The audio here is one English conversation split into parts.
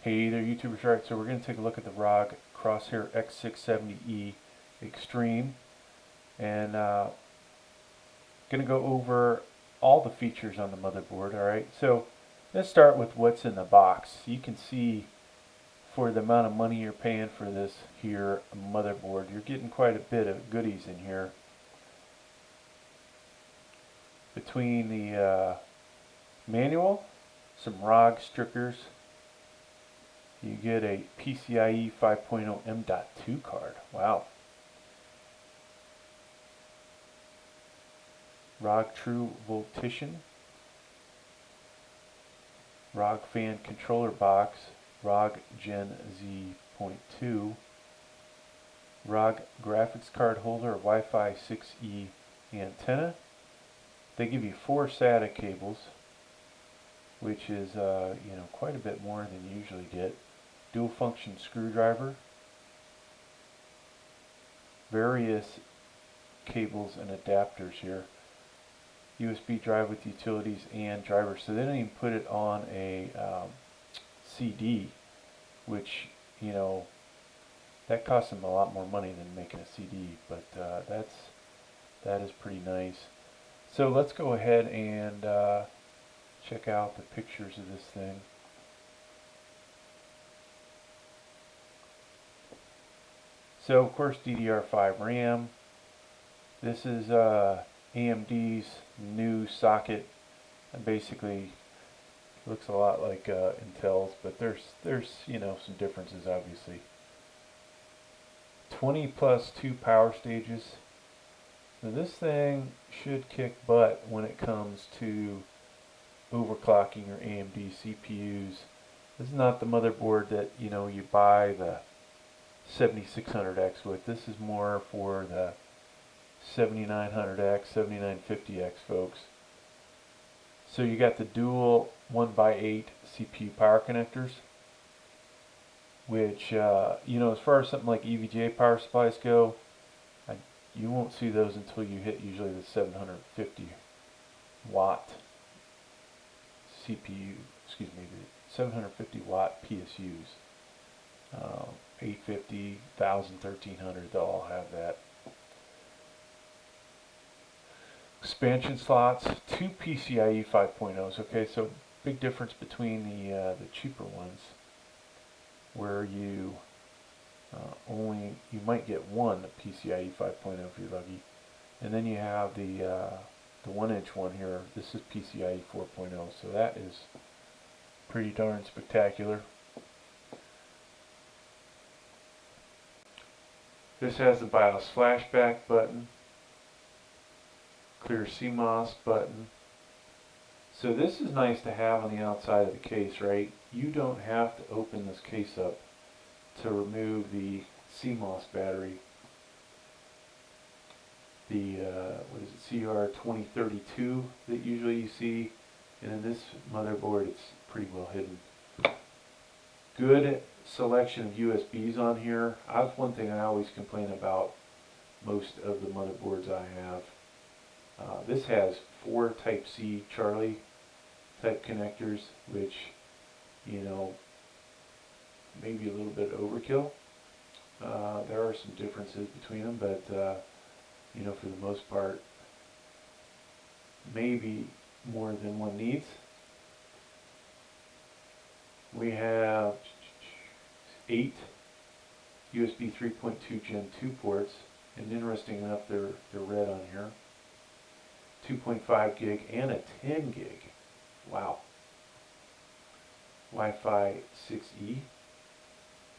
Hey there, YouTubers. Right, so we're going to take a look at the ROG Crosshair X670E Extreme, and going to go over all the features on the motherboard. Alright, so let's start with what's in the box. You can see for the amount of money you're paying for this here motherboard, you're getting quite a bit of goodies in here. Between the manual, some ROG stickers, you get a PCIe 5.0 M.2 card. Wow. ROG True Voltician, ROG Fan Controller Box, ROG Gen Z.2, ROG Graphics Card Holder, Wi-Fi 6E antenna. They give you 4 SATA cables, which is quite a bit more than you usually get. Dual function screwdriver, various cables and adapters here, USB drive with utilities and drivers. So they don't even put it on a CD, which that costs them a lot more money than making a CD, but that is pretty nice. So let's go ahead and check out the pictures of this thing. So of course DDR5 RAM. This is AMD's new socket. And basically looks a lot like Intel's, but there's some differences obviously. 20+2 power stages. Now this thing should kick butt when it comes to overclocking your AMD CPUs. This is not the motherboard that you buy the 7600X with. This is more for the 7900X, 7950X folks. So you got the dual 1x8 CPU power connectors, which as far as something like EVGA power supplies go, you won't see those until you hit usually the 750 watt CPU, excuse me, the 750 watt PSUs. 850, 1000, 1300, they'll all have that. Expansion slots, 2 PCIe 5.0s. Okay, so big difference between the cheaper ones, where you you might get one PCIe 5.0 if you're lucky, and then you have the 1-inch one here. This is PCIe 4.0, so that is pretty darn spectacular. This has the BIOS flashback button, clear CMOS button. So this is nice to have on the outside of the case, right? You don't have to open this case up to remove the CMOS battery. The what is it, CR2032 that usually you see, and in this motherboard it's pretty well hidden. Good selection of USBs on here. That's one thing I always complain about most of the motherboards I have. This has 4 Type-C Charlie type connectors, which maybe a little bit overkill. There are some differences between them, but for the most part, maybe more than one needs. We have 8 USB 3.2 Gen 2 ports, and interesting enough, they're red on here. 2.5 gig and a 10 gig. Wow. Wi-Fi 6E.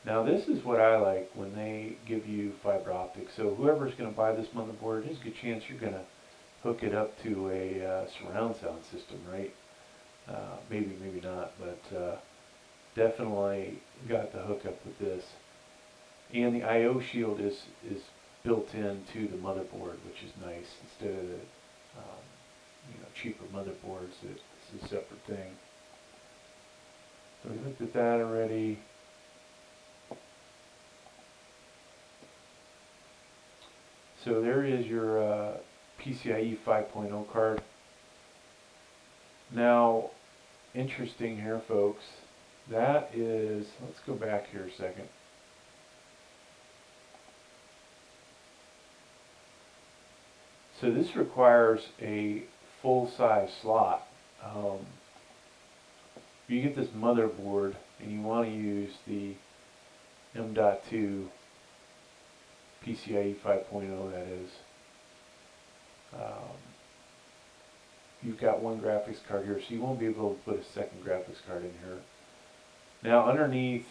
Now this is what I like when they give you fiber optics. So whoever's going to buy this motherboard, there's a good chance you're going to hook it up to a surround sound system, right? Maybe not, but definitely got the hookup with this. And the I/O shield is built into the motherboard, which is nice, instead of the cheaper motherboards that is a separate thing. So we looked at that already. So there is your PCIe 5.0 card. Now, interesting here, folks, that is, let's go back here a second. So this requires a full-size slot. If you get this motherboard and you want to use the M.2 PCIe 5.0, that is, you've got one graphics card here, so you won't be able to put a second graphics card in here. Now underneath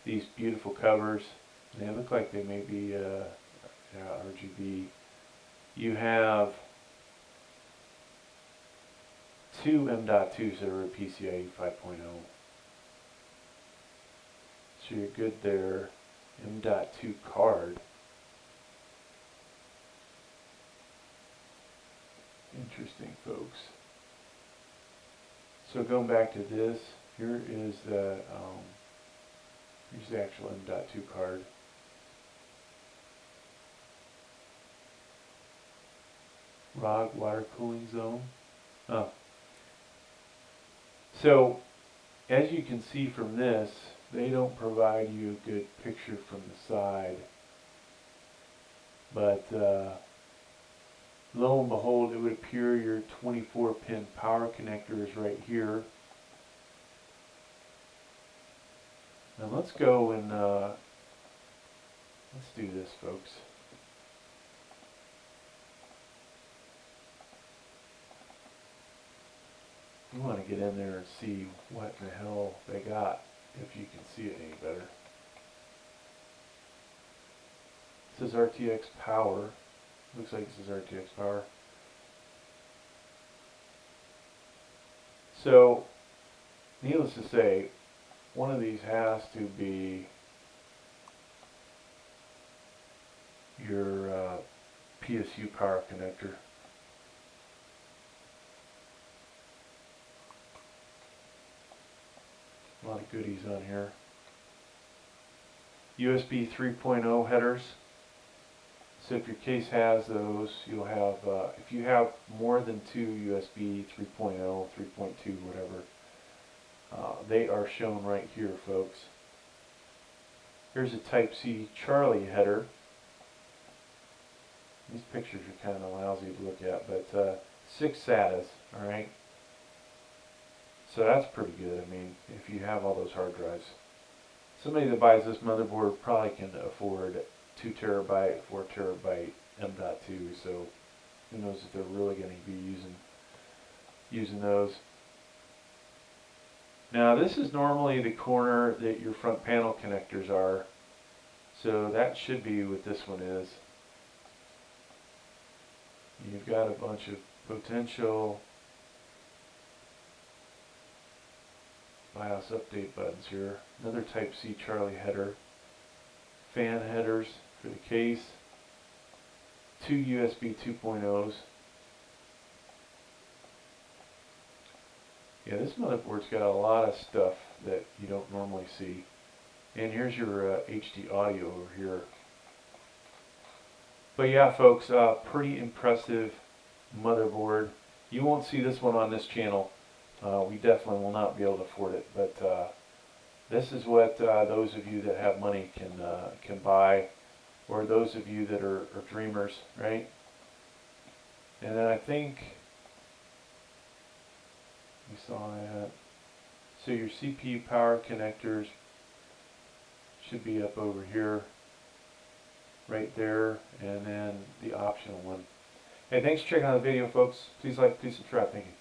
these beautiful covers, they look like they may be RGB, you have two M.2s that are PCIe 5.0. So you're good there. M.2 card. Interesting, folks. So going back to this, here is the here's the actual M.2 card. ROG water cooling zone. Oh. So as you can see from this, they don't provide you a good picture from the side, but lo and behold, it would appear your 24-pin power connector is right here. Now let's go and let's do this, folks. You want to get in there and see what the hell they got, if you can see it any better. It says RTX power. Looks like it says RTX power. So, needless to say, one of these has to be your PSU power connector. A lot of goodies on here. USB 3.0 headers. So if your case has those, you'll have, if you have more than two USB 3.0, 3.2, whatever, they are shown right here, folks. Here's a Type-C Charlie header. These pictures are kind of lousy to look at, but 6 SATAs, alright? So that's pretty good. I mean, if you have all those hard drives. Somebody that buys this motherboard probably can afford 2 terabyte, 4 terabyte M.2, so who knows if they're really going to be using those. Now this is normally the corner that your front panel connectors are, so that should be what this one is. You've got a bunch of potential BIOS update buttons here. Another Type-C Charlie header. Fan headers for the case. 2 USB 2.0s. Yeah, this motherboard's got a lot of stuff that you don't normally see. And here's your HD audio over here. But yeah, folks, pretty impressive motherboard. You won't see this one on this channel. We definitely will not be able to afford it, but this is what those of you that have money can buy, or those of you that are dreamers, right? And then I think we saw that. So your CPU power connectors should be up over here, right there, and then the optional one. Hey, thanks for checking out the video, folks. Please like, please subscribe. Thank you.